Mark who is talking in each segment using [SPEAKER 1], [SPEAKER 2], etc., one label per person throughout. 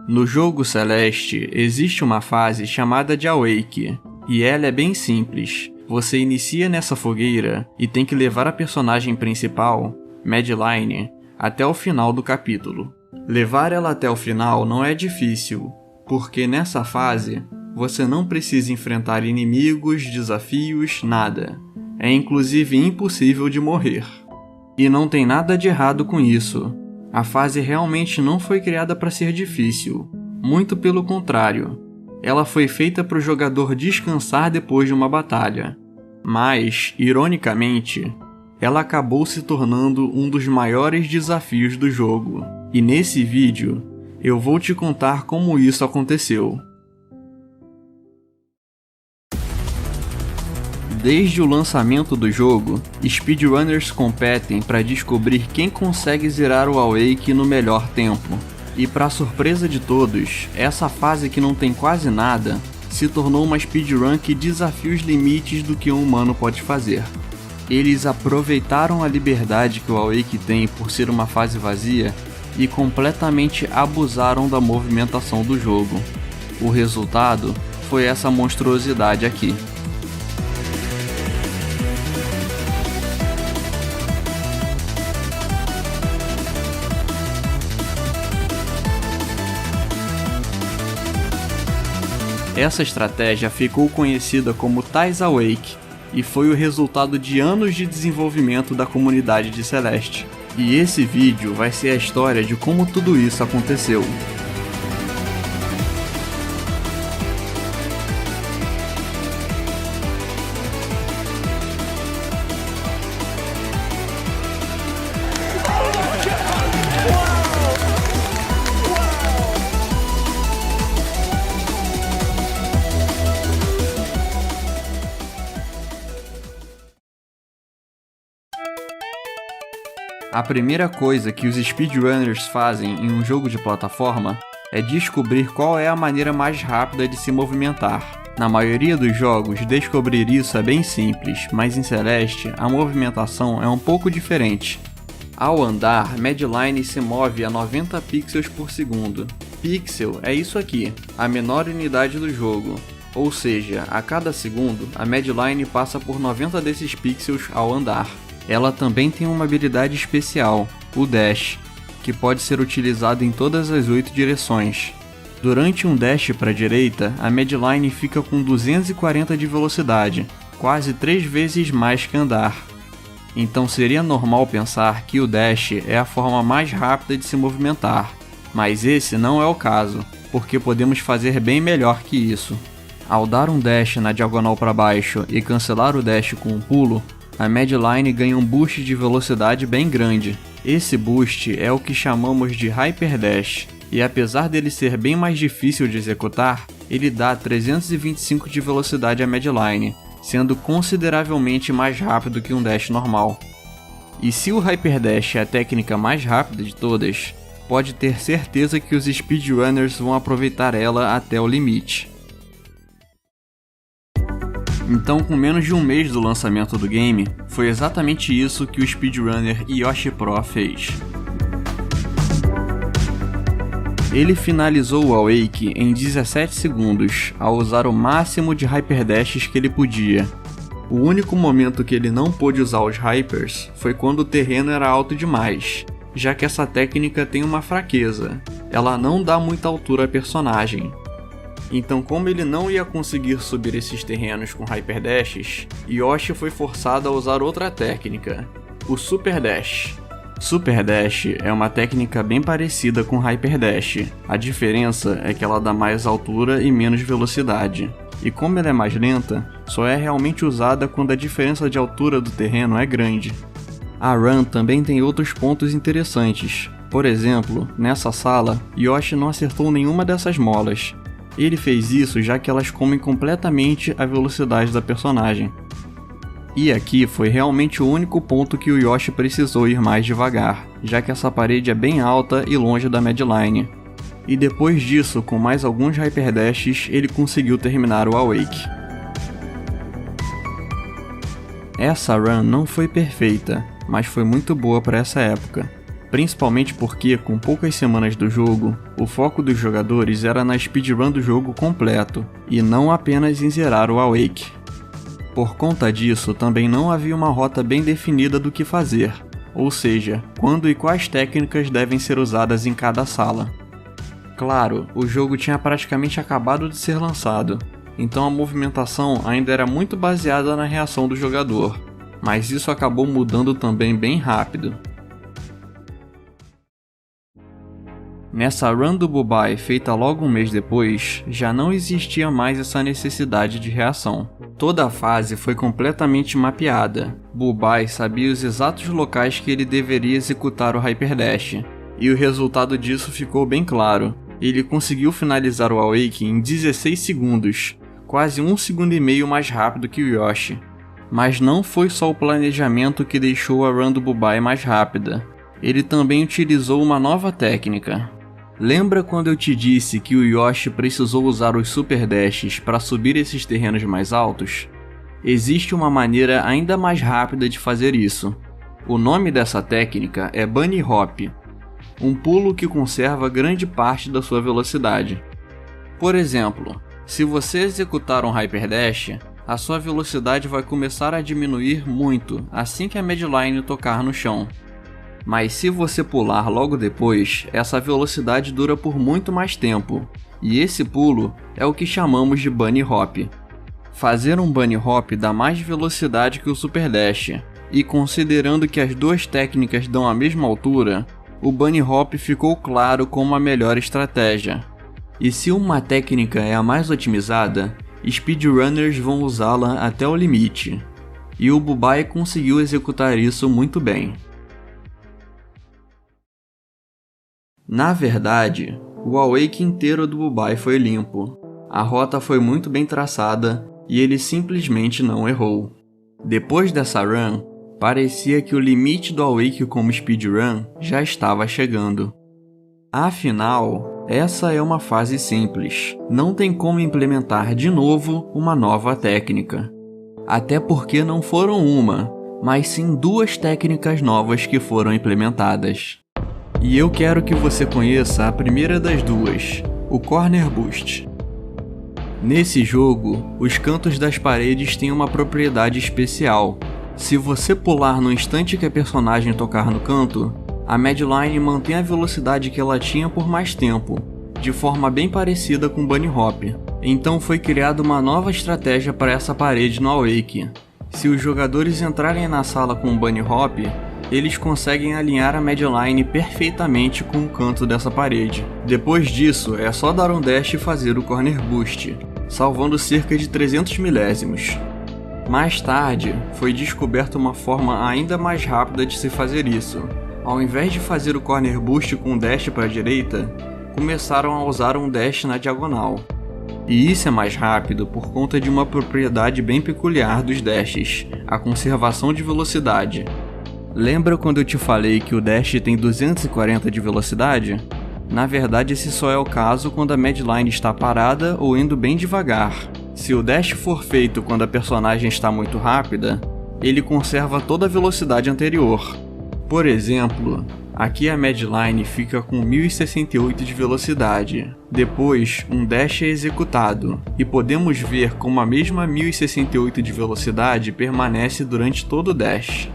[SPEAKER 1] No jogo Celeste, existe uma fase chamada de Awake, e ela é bem simples. Você inicia nessa fogueira e tem que levar a personagem principal, Madeline, até o final do capítulo. Levar ela até o final não é difícil, porque nessa fase, você não precisa enfrentar inimigos, desafios, nada. É inclusive impossível de morrer. E não tem nada de errado com isso. A fase realmente não foi criada para ser difícil. Muito pelo contrário. Ela foi feita para o jogador descansar depois de uma batalha. Mas, ironicamente, ela acabou se tornando um dos maiores desafios do jogo. E nesse vídeo, eu vou te contar como isso aconteceu. Desde o lançamento do jogo, speedrunners competem para descobrir quem consegue zerar o Awake no melhor tempo. E para surpresa de todos, essa fase que não tem quase nada, se tornou uma speedrun que desafia os limites do que um humano pode fazer. Eles aproveitaram a liberdade que o Awake tem por ser uma fase vazia e completamente abusaram da movimentação do jogo. O resultado foi essa monstruosidade aqui. Essa estratégia ficou conhecida como Ties Awake e foi o resultado de anos de desenvolvimento da comunidade de Celeste. E esse vídeo vai ser a história de como tudo isso aconteceu. A primeira coisa que os speedrunners fazem em um jogo de plataforma é descobrir qual é a maneira mais rápida de se movimentar. Na maioria dos jogos, descobrir isso é bem simples, mas em Celeste, a movimentação é um pouco diferente. Ao andar, Madeline se move a 90 pixels por segundo. Pixel é isso aqui, a menor unidade do jogo. Ou seja, a cada segundo, a Madeline passa por 90 desses pixels ao andar. Ela também tem uma habilidade especial, o Dash, que pode ser utilizado em todas as 8 direções. Durante um dash para a direita, a Madeline fica com 240 de velocidade, quase 3 vezes mais que andar. Então seria normal pensar que o dash é a forma mais rápida de se movimentar, mas esse não é o caso, porque podemos fazer bem melhor que isso. Ao dar um dash na diagonal para baixo e cancelar o dash com um pulo, a Madeline ganha um boost de velocidade bem grande. Esse boost é o que chamamos de Hyper Dash, e apesar dele ser bem mais difícil de executar, ele dá 325 de velocidade à Madeline, sendo consideravelmente mais rápido que um dash normal. E se o Hyper Dash é a técnica mais rápida de todas, pode ter certeza que os speedrunners vão aproveitar ela até o limite. Então, com menos de um mês do lançamento do game, foi exatamente isso que o speedrunner Yoshi Pro fez. Ele finalizou o Awake em 17 segundos, ao usar o máximo de Hyper Dashes que ele podia. O único momento que ele não pôde usar os Hypers foi quando o terreno era alto demais, já que essa técnica tem uma fraqueza, ela não dá muita altura à personagem. Então, como ele não ia conseguir subir esses terrenos com Hyper Dashes, Yoshi foi forçado a usar outra técnica, o Super Dash. Super Dash é uma técnica bem parecida com Hyper Dash, a diferença é que ela dá mais altura e menos velocidade. E como ela é mais lenta, só é realmente usada quando a diferença de altura do terreno é grande. A run também tem outros pontos interessantes. Por exemplo, nessa sala, Yoshi não acertou nenhuma dessas molas. Ele fez isso já que elas comem completamente a velocidade da personagem. E aqui foi realmente o único ponto que o Yoshi precisou ir mais devagar, já que essa parede é bem alta e longe da Madeline. E depois disso, com mais alguns Hyper Dashes, ele conseguiu terminar o Awake. Essa run não foi perfeita, mas foi muito boa para essa época. principalmente porque, com poucas semanas do jogo, o foco dos jogadores era na speedrun do jogo completo, e não apenas em zerar o Awake. Por conta disso, também não havia uma rota bem definida do que fazer, ou seja, quando e quais técnicas devem ser usadas em cada sala. Claro, o jogo tinha praticamente acabado de ser lançado, então a movimentação ainda era muito baseada na reação do jogador, mas isso acabou mudando também bem rápido. Nessa run do Bubai feita logo um mês depois, já não existia mais essa necessidade de reação. Toda a fase foi completamente mapeada. Bubai sabia os exatos locais que ele deveria executar o Hyper Dash, e o resultado disso ficou bem claro. Ele conseguiu finalizar o Awake em 16 segundos, quase 1,5 segundos mais rápido que o Yoshi. Mas não foi só o planejamento que deixou a run do Bubai mais rápida. Ele também utilizou uma nova técnica. Lembra quando eu te disse que o Yoshi precisou usar os Super Dashes para subir esses terrenos mais altos? Existe uma maneira ainda mais rápida de fazer isso. O nome dessa técnica é Bunny Hop, um pulo que conserva grande parte da sua velocidade. Por exemplo, se você executar um Hyper Dash, a sua velocidade vai começar a diminuir muito assim que a Medline tocar no chão. Mas se você pular logo depois, essa velocidade dura por muito mais tempo, e esse pulo é o que chamamos de Bunny Hop. Fazer um Bunny Hop dá mais velocidade que o Super Dash, e considerando que as duas técnicas dão a mesma altura, o Bunny Hop ficou claro como a melhor estratégia. E se uma técnica é a mais otimizada, speedrunners vão usá-la até o limite, e o Bubai conseguiu executar isso muito bem. Na verdade, o Awake inteiro do Bubai foi limpo. A rota foi muito bem traçada e ele simplesmente não errou. Depois dessa run, parecia que o limite do Awake como speedrun já estava chegando. Afinal, essa é uma fase simples, não tem como implementar de novo uma nova técnica. Até porque não foram uma, mas sim duas técnicas novas que foram implementadas. E eu quero que você conheça a primeira das duas, o Corner Boost. Nesse jogo, os cantos das paredes têm uma propriedade especial. Se você pular no instante que a personagem tocar no canto, a Medline mantém a velocidade que ela tinha por mais tempo, de forma bem parecida com o Bunny Hop. Então foi criada uma nova estratégia para essa parede no Awake. Se os jogadores entrarem na sala com o Bunny Hop, eles conseguem alinhar a Medline perfeitamente com o canto dessa parede. Depois disso, é só dar um dash e fazer o Corner Boost, salvando cerca de 300 milésimos. Mais tarde, foi descoberta uma forma ainda mais rápida de se fazer isso. Ao invés de fazer o Corner Boost com um dash para a direita, começaram a usar um dash na diagonal. E isso é mais rápido por conta de uma propriedade bem peculiar dos dashes, a conservação de velocidade. Lembra quando eu te falei que o dash tem 240 de velocidade? Na verdade, esse só é o caso quando a Medline está parada ou indo bem devagar. Se o dash for feito quando a personagem está muito rápida, ele conserva toda a velocidade anterior. Por exemplo, aqui a Medline fica com 1068 de velocidade. Depois, um dash é executado, e podemos ver como a mesma 1068 de velocidade permanece durante todo o dash.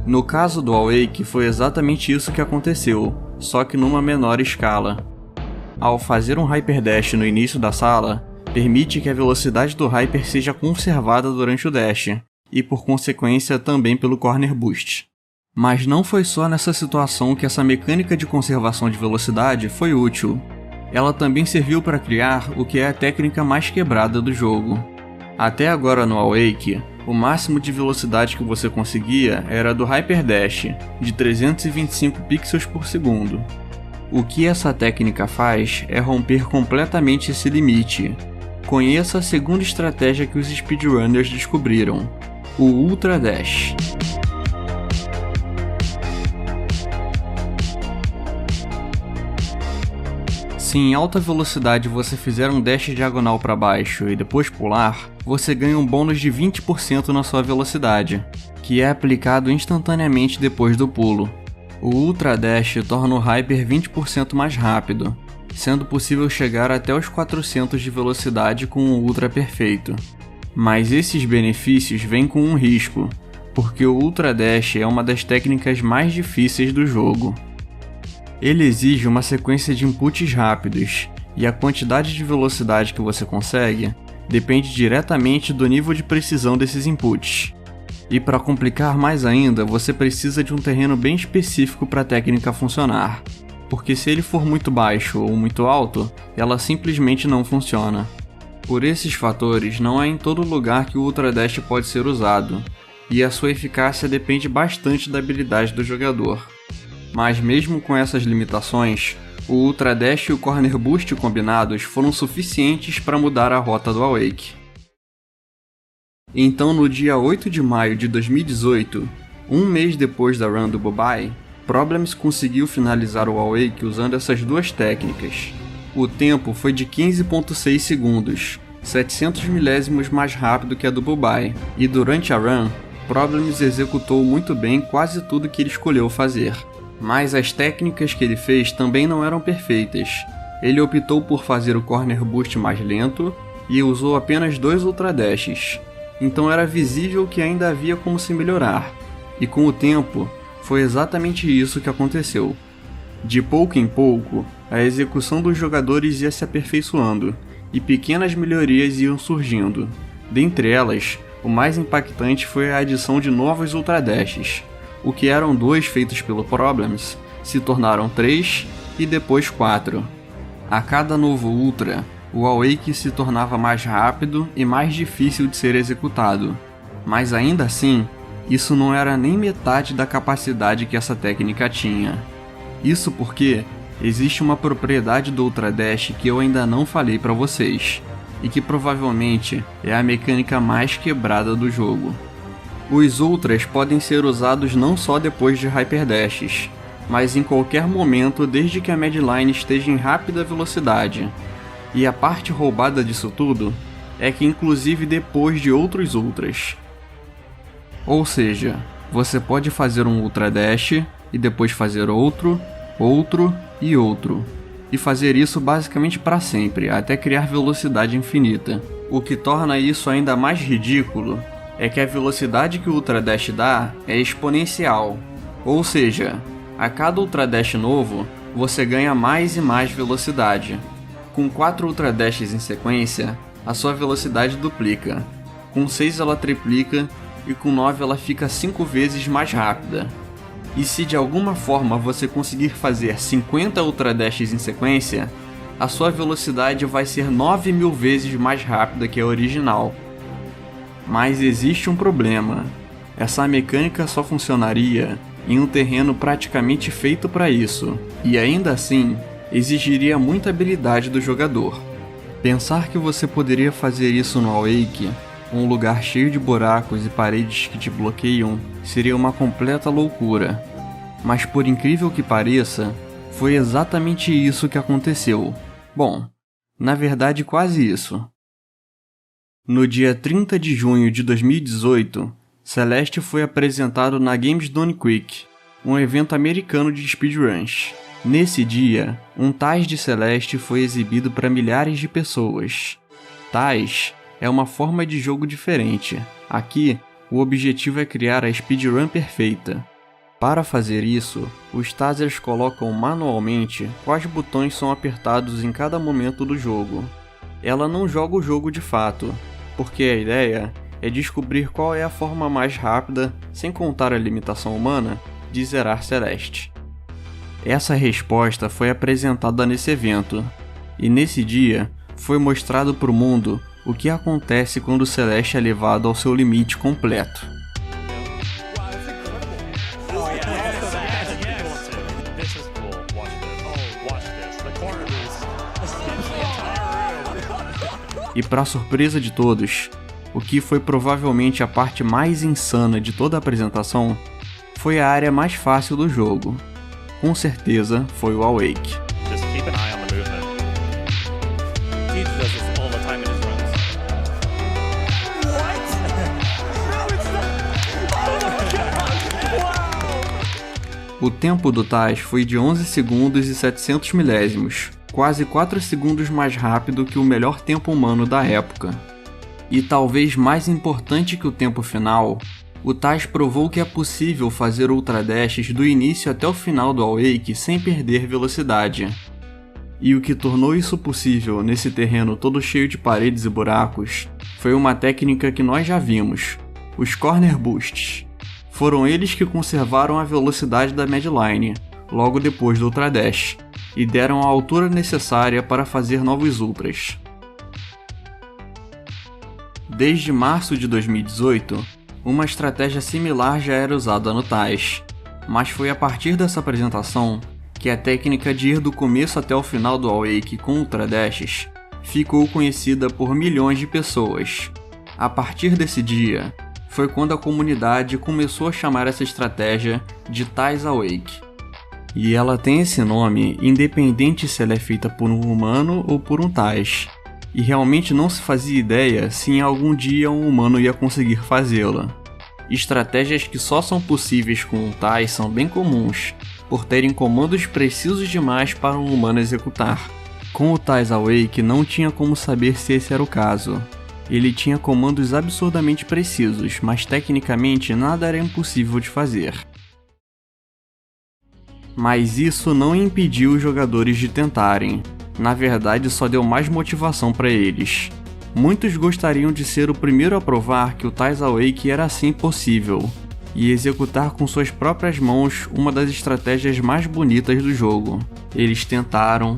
[SPEAKER 1] No caso do Awake foi exatamente isso que aconteceu, só que numa menor escala. Ao fazer um Hyper Dash no início da sala, permite que a velocidade do Hyper seja conservada durante o dash, e por consequência também pelo Corner Boost. Mas não foi só nessa situação que essa mecânica de conservação de velocidade foi útil. Ela também serviu para criar o que é a técnica mais quebrada do jogo. Até agora no Awake, o máximo de velocidade que você conseguia era do Hyper Dash, de 325 pixels por segundo. O que essa técnica faz é romper completamente esse limite. Conheça a segunda estratégia que os speedrunners descobriram, o Ultra Dash. Se em alta velocidade você fizer um dash diagonal para baixo e depois pular, você ganha um bônus de 20% na sua velocidade, que é aplicado instantaneamente depois do pulo. O Ultra Dash torna o Hyper 20% mais rápido, sendo possível chegar até os 400 de velocidade com o Ultra perfeito. Mas esses benefícios vêm com um risco, porque o Ultra Dash é uma das técnicas mais difíceis do jogo. Ele exige uma sequência de inputs rápidos, e a quantidade de velocidade que você consegue depende diretamente do nível de precisão desses inputs. E para complicar mais ainda, você precisa de um terreno bem específico para a técnica funcionar, porque se ele for muito baixo ou muito alto, ela simplesmente não funciona. Por esses fatores, não é em todo lugar que o Ultra Dash pode ser usado, e a sua eficácia depende bastante da habilidade do jogador. Mas mesmo com essas limitações, o Ultra Dash e o Corner Boost combinados foram suficientes para mudar a rota do Awake. Então, no dia 8 de maio de 2018, um mês depois da run do Bubai, Problems conseguiu finalizar o Awake usando essas duas técnicas. O tempo foi de 15.6 segundos, 700 milésimos mais rápido que a do Bubai, e durante a run, Problems executou muito bem quase tudo que ele escolheu fazer. Mas as técnicas que ele fez também não eram perfeitas. Ele optou por fazer o Corner Boost mais lento e usou apenas 2 Ultra Dashes. Então era visível que ainda havia como se melhorar. E com o tempo, foi exatamente isso que aconteceu. De pouco em pouco, a execução dos jogadores ia se aperfeiçoando, e pequenas melhorias iam surgindo. Dentre elas, o mais impactante foi a adição de novos Ultra Dashes. O que eram 2 feitos pelo Problems, se tornaram 3 e depois 4. A cada novo Ultra, o Awake se tornava mais rápido e mais difícil de ser executado. Mas ainda assim, isso não era nem metade da capacidade que essa técnica tinha. Isso porque existe uma propriedade do Ultra Dash que eu ainda não falei para vocês, e que provavelmente é a mecânica mais quebrada do jogo. Os Ultras podem ser usados não só depois de Hyper Dashes, mas em qualquer momento desde que a Medline esteja em rápida velocidade. E a parte roubada disso tudo é que inclusive depois de outros Ultras. Ou seja, você pode fazer um Ultra Dash e depois fazer outro, outro e outro. E fazer isso basicamente para sempre, até criar velocidade infinita. O que torna isso ainda mais ridículo é que a velocidade que o Ultra Dash dá é exponencial. Ou seja, a cada Ultra Dash novo, você ganha mais e mais velocidade. Com 4 Ultra Dashes em sequência, a sua velocidade duplica. Com 6 ela triplica e com 9 ela fica 5 vezes mais rápida. E se de alguma forma você conseguir fazer 50 Ultra Dashes em sequência, a sua velocidade vai ser 9.000 vezes mais rápida que a original. Mas existe um problema. Essa mecânica só funcionaria em um terreno praticamente feito para isso, e ainda assim, exigiria muita habilidade do jogador. Pensar que você poderia fazer isso no Awake, um lugar cheio de buracos e paredes que te bloqueiam, seria uma completa loucura. Mas por incrível que pareça, foi exatamente isso que aconteceu. Bom, na verdade quase isso. No dia 30 de junho de 2018, Celeste foi apresentado na Games Done Quick, um evento americano de speedruns. Nesse dia, um TAS de Celeste foi exibido para milhares de pessoas. TAS é uma forma de jogo diferente. Aqui, o objetivo é criar a speedrun perfeita. Para fazer isso, os TASers colocam manualmente quais botões são apertados em cada momento do jogo. Ela não joga o jogo de fato, porque a ideia é descobrir qual é a forma mais rápida, sem contar a limitação humana, de zerar Celeste. Essa resposta foi apresentada nesse evento, e nesse dia foi mostrado para o mundo o que acontece quando Celeste é levado ao seu limite completo. E para surpresa de todos, o que foi provavelmente a parte mais insana de toda a apresentação foi a área mais fácil do jogo. Com certeza foi o Awake. O tempo do Tais foi de 11 segundos e 700 milésimos, quase 4 segundos mais rápido que o melhor tempo humano da época. E talvez mais importante que o tempo final, o Tais provou que é possível fazer Ultra Dashes do início até o final do Awake sem perder velocidade. E o que tornou isso possível nesse terreno todo cheio de paredes e buracos foi uma técnica que nós já vimos, os Corner Boosts. Foram eles que conservaram a velocidade da Medline, logo depois do Ultra Dash, e deram a altura necessária para fazer novos Ultras. Desde março de 2018, uma estratégia similar já era usada no Tais, mas foi a partir dessa apresentação que a técnica de ir do começo até o final do Awake com Ultra Dashes ficou conhecida por milhões de pessoas. A partir desse dia, foi quando a comunidade começou a chamar essa estratégia de Tais Awake. E ela tem esse nome independente se ela é feita por um humano ou por um Tais, e realmente não se fazia ideia se em algum dia um humano ia conseguir fazê-la. Estratégias que só são possíveis com um Tais são bem comuns, por terem comandos precisos demais para um humano executar. Com o Tais Awake não tinha como saber se esse era o caso. Ele tinha comandos absurdamente precisos, mas tecnicamente nada era impossível de fazer. Mas isso não impediu os jogadores de tentarem. Na verdade, só deu mais motivação para eles. Muitos gostariam de ser o primeiro a provar que o Tais Awake era assim possível, e executar com suas próprias mãos uma das estratégias mais bonitas do jogo. Eles tentaram,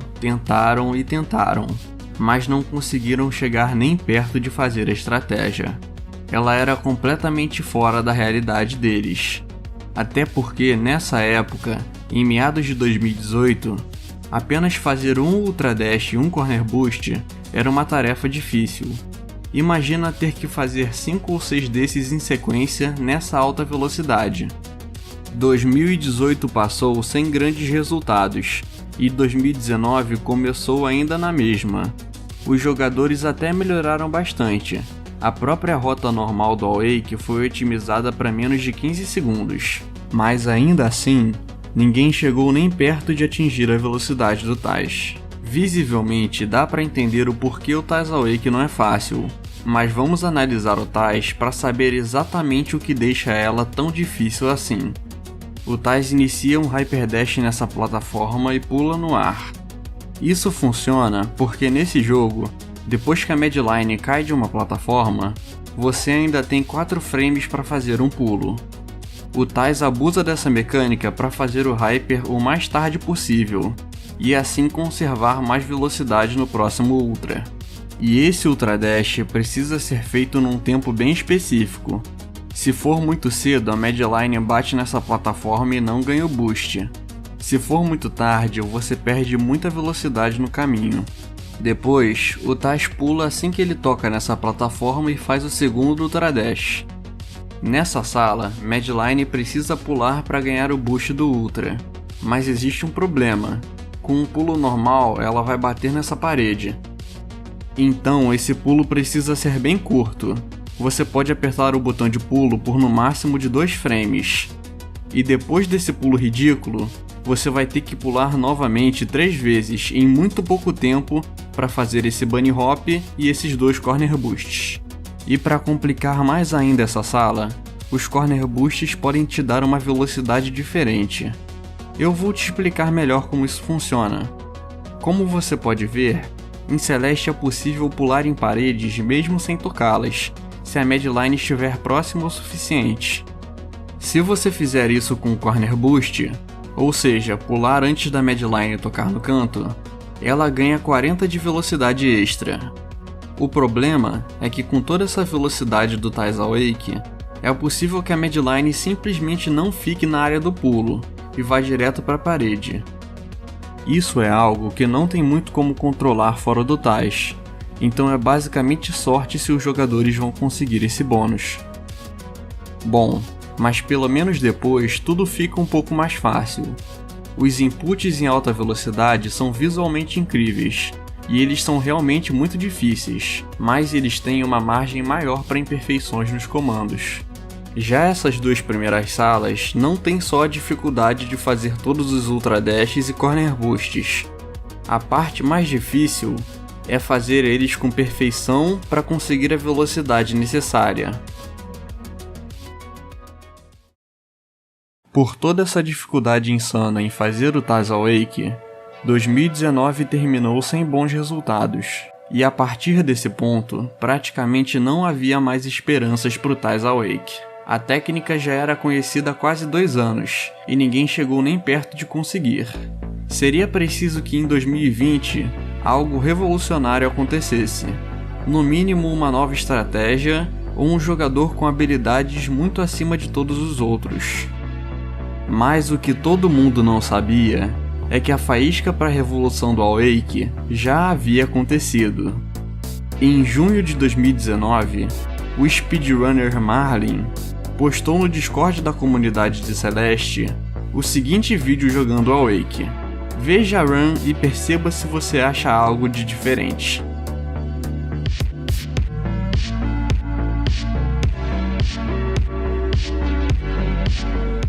[SPEAKER 1] mas não conseguiram chegar nem perto de fazer a estratégia. Ela era completamente fora da realidade deles. Até porque, nessa época, em meados de 2018, apenas fazer um Ultra Dash e um Corner Boost era uma tarefa difícil. Imagina ter que fazer 5 ou 6 desses em sequência nessa alta velocidade. 2018 passou sem grandes resultados, e 2019 começou ainda na mesma. Os jogadores até melhoraram bastante. A própria rota normal do Awake foi otimizada para menos de 15 segundos, mas ainda assim, ninguém chegou nem perto de atingir a velocidade do Tais. Visivelmente dá para entender o porquê o Tais Awake não é fácil, mas vamos analisar o Tais para saber exatamente o que deixa ela tão difícil assim. O Tais inicia um Hyper Dash nessa plataforma e pula no ar. Isso funciona porque nesse jogo, depois que a Medline cai de uma plataforma, você ainda tem 4 frames para fazer um pulo. O Tais abusa dessa mecânica para fazer o Hyper o mais tarde possível, e assim conservar mais velocidade no próximo Ultra. E esse Ultra Dash precisa ser feito num tempo bem específico. Se for muito cedo, a Medline bate nessa plataforma e não ganha o boost. Se for muito tarde, você perde muita velocidade no caminho. Depois, o Tais pula assim que ele toca nessa plataforma e faz o segundo Ultra Dash. Nessa sala, Medline precisa pular para ganhar o boost do Ultra, mas existe um problema. Com um pulo normal, ela vai bater nessa parede. Então, esse pulo precisa ser bem curto. Você pode apertar o botão de pulo por no máximo de 2 frames. E depois desse pulo ridículo, você vai ter que pular novamente 3 vezes em muito pouco tempo para fazer esse Bunny Hop e esses 2 Corner Boosts. E para complicar mais ainda essa sala, os Corner Boosts podem te dar uma velocidade diferente. Eu vou te explicar melhor como isso funciona. Como você pode ver, em Celeste é possível pular em paredes mesmo sem tocá-las, se a Medline estiver próxima o suficiente. Se você fizer isso com o Corner Boost, ou seja, pular antes da Medline tocar no canto, ela ganha 40 de velocidade extra. O problema é que com toda essa velocidade do Tais Awake, é possível que a Medline simplesmente não fique na área do pulo e vá direto para a parede. Isso é algo que não tem muito como controlar fora do Tais, então é basicamente sorte se os jogadores vão conseguir esse bônus. Bom, mas pelo menos depois tudo fica um pouco mais fácil. Os inputs em alta velocidade são visualmente incríveis, e eles são realmente muito difíceis, mas eles têm uma margem maior para imperfeições nos comandos. Já essas duas primeiras salas não tem só a dificuldade de fazer todos os Ultra Dashes e Corner Boosts. A parte mais difícil é fazer eles com perfeição para conseguir a velocidade necessária. Por toda essa dificuldade insana em fazer o Taz Awake, 2019 terminou sem bons resultados. E a partir desse ponto, praticamente não havia mais esperanças para o Taz Awake. A técnica já era conhecida há quase 2 anos, e ninguém chegou nem perto de conseguir. Seria preciso que em 2020, algo revolucionário acontecesse. No mínimo uma nova estratégia, ou um jogador com habilidades muito acima de todos os outros. Mas o que todo mundo não sabia é que a faísca para a revolução do Awake já havia acontecido. Em junho de 2019, o speedrunner Marlin postou no Discord da comunidade de Celeste o seguinte vídeo jogando Awake. Veja a run e perceba se você acha algo de diferente.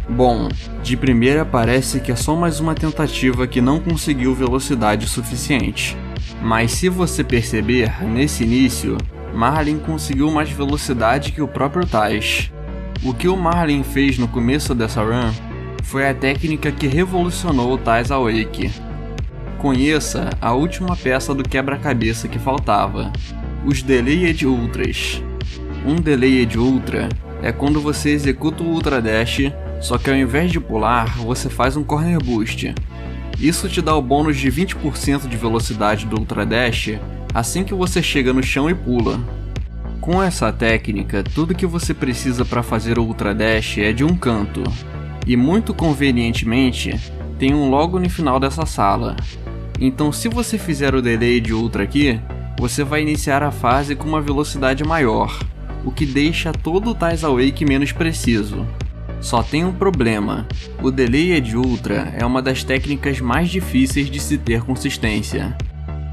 [SPEAKER 1] Bom, de primeira parece que é só mais uma tentativa que não conseguiu velocidade suficiente. Mas se você perceber, nesse início, Marlin conseguiu mais velocidade que o próprio Taz. O que o Marlin fez no começo dessa run foi a técnica que revolucionou o Taz Awake. Conheça a última peça do quebra-cabeça que faltava, os Delayed Ultras. Um Delayed Ultra é quando você executa o Ultra Dash, só que ao invés de pular, você faz um Corner Boost. Isso te dá o bônus de 20% de velocidade do Ultra Dash assim que você chega no chão e pula. Com essa técnica, tudo que você precisa para fazer o Ultra Dash é de um canto, e muito convenientemente, tem um logo no final dessa sala. Então se você fizer o delay de Ultra aqui, você vai iniciar a fase com uma velocidade maior, o que deixa todo o Taz Awake menos preciso. Só tem um problema, o Delayed Ultra é uma das técnicas mais difíceis de se ter consistência.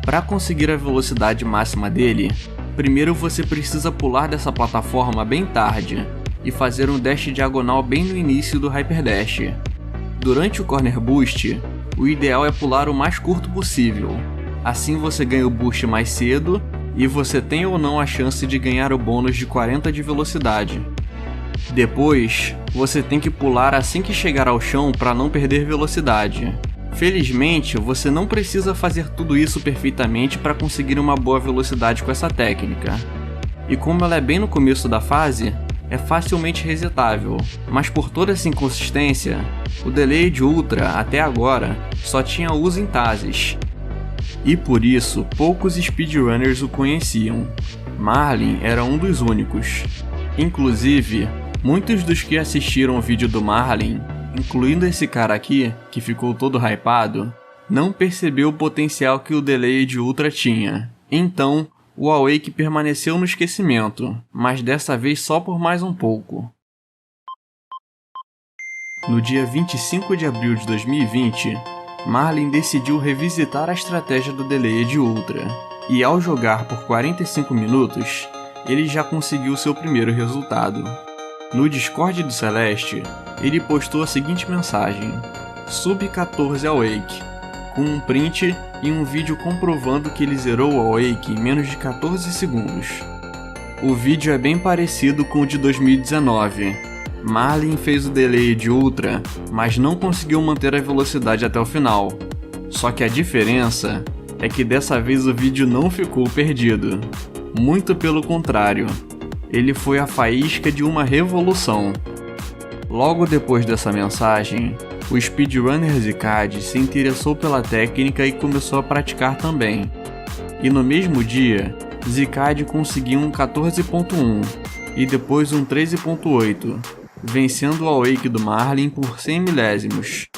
[SPEAKER 1] Para conseguir a velocidade máxima dele, primeiro você precisa pular dessa plataforma bem tarde e fazer um dash diagonal bem no início do Hyper Dash. Durante o Corner Boost, o ideal é pular o mais curto possível, assim você ganha o boost mais cedo e você tem ou não a chance de ganhar o bônus de 40 de velocidade. Depois, você tem que pular assim que chegar ao chão para não perder velocidade. Felizmente, você não precisa fazer tudo isso perfeitamente para conseguir uma boa velocidade com essa técnica. E como ela é bem no começo da fase, é facilmente resetável, mas por toda essa inconsistência, o Delayed Ultra até agora só tinha uso em Tazes. E por isso, poucos speedrunners o conheciam. Marlin era um dos únicos. Inclusive, muitos dos que assistiram o vídeo do Marlin, incluindo esse cara aqui, que ficou todo hypado, não percebeu o potencial que o Delayed Ultra tinha. Então, o Awake permaneceu no esquecimento, mas dessa vez só por mais um pouco. No dia 25 de abril de 2020, Marlin decidiu revisitar a estratégia do Delayed Ultra, e ao jogar por 45 minutos, ele já conseguiu seu primeiro resultado. No Discord do Celeste, ele postou a seguinte mensagem: Sub 14 Awake, com um print e um vídeo comprovando que ele zerou o Awake em menos de 14 segundos. O vídeo é bem parecido com o de 2019. Marlin fez o Delayed Ultra, mas não conseguiu manter a velocidade até o final. Só que a diferença é que dessa vez o vídeo não ficou perdido. Muito pelo contrário, ele foi a faísca de uma revolução. Logo depois dessa mensagem, o speedrunner Zicad se interessou pela técnica e começou a praticar também. E no mesmo dia, Zicad conseguiu um 14.1 e depois um 13.8, vencendo o Awake do Marlin por 100 milésimos.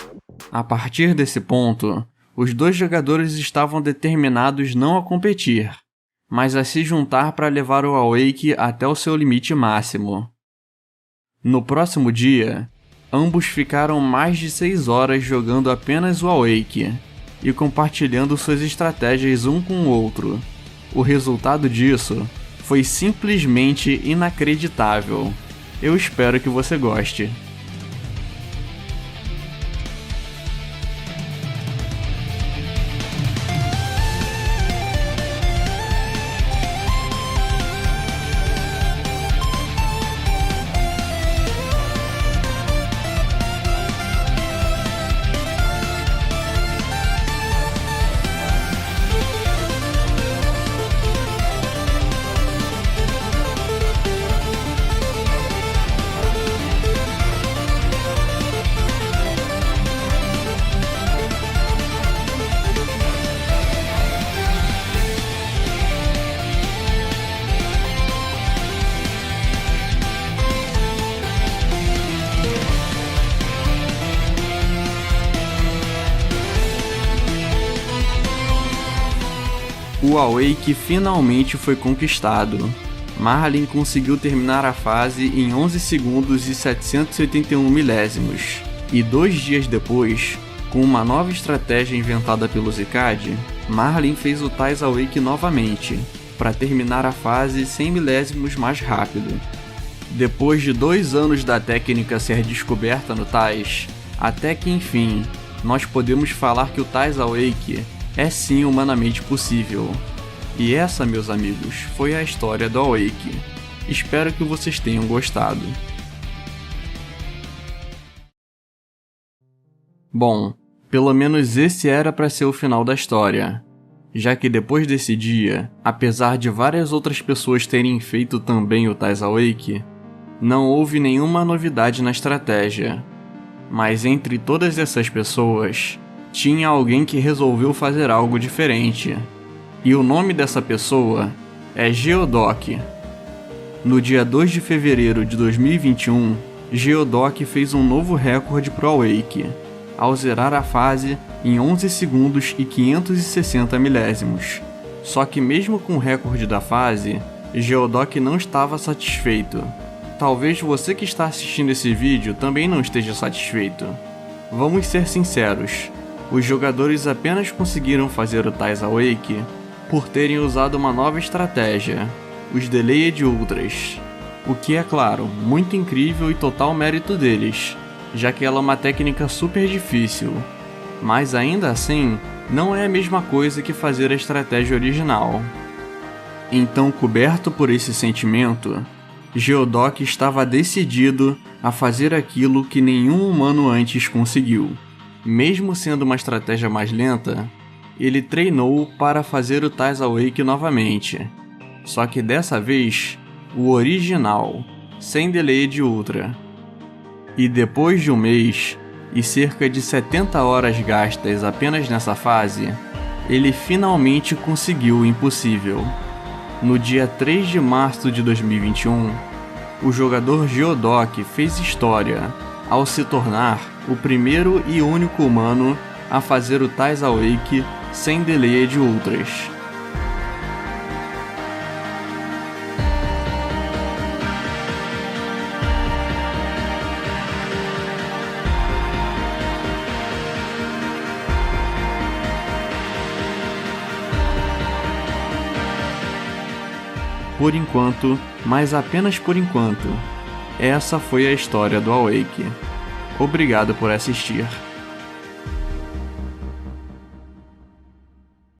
[SPEAKER 1] A partir desse ponto, os dois jogadores estavam determinados não a competir, mas a se juntar para levar o Awake até o seu limite máximo. No próximo dia, ambos ficaram mais de 6 horas jogando apenas o Awake e compartilhando suas estratégias um com o outro. O resultado disso foi simplesmente inacreditável. Eu espero que você goste. O Awake finalmente foi conquistado. Marlin conseguiu terminar a fase em 11 segundos e 781 milésimos. E 2 dias depois, com uma nova estratégia inventada pelo Zcad, Marlin fez o Tais Awake novamente, para terminar a fase 100 milésimos mais rápido. Depois de 2 anos da técnica ser descoberta no Tais, até que enfim, nós podemos falar que o Tais Awake é sim humanamente possível. E essa, meus amigos, foi a história do Awake. Espero que vocês tenham gostado. Bom, pelo menos esse era para ser o final da história, já que depois desse dia, apesar de várias outras pessoas terem feito também o Tais Awake, não houve nenhuma novidade na estratégia. Mas entre todas essas pessoas, tinha alguém que resolveu fazer algo diferente. E o nome dessa pessoa é Geodoc. No dia 2 de fevereiro de 2021, Geodoc fez um novo recorde pro Awake, ao zerar a fase em 11 segundos e 560 milésimos. Só que mesmo com o recorde da fase, Geodoc não estava satisfeito. Talvez você que está assistindo esse vídeo também não esteja satisfeito. Vamos ser sinceros, os jogadores apenas conseguiram fazer o Tais Awake por terem usado uma nova estratégia, os Delayed Ultras, o que é claro, muito incrível e total mérito deles, já que ela é uma técnica super difícil, mas ainda assim, não é a mesma coisa que fazer a estratégia original. Então, coberto por esse sentimento, Geodoc estava decidido a fazer aquilo que nenhum humano antes conseguiu. Mesmo sendo uma estratégia mais lenta, ele treinou para fazer o Tais Awake novamente. Só que dessa vez, o original, sem Delayed Ultra. E depois de um mês, e cerca de 70 horas gastas apenas nessa fase, ele finalmente conseguiu o impossível. No dia 3 de março de 2021, o jogador Geodoc fez história ao se tornar o primeiro e único humano a fazer o Tais Awake sem Delayed Ultras. Por enquanto, mas apenas por enquanto, essa foi a história do Awake. Obrigado por assistir.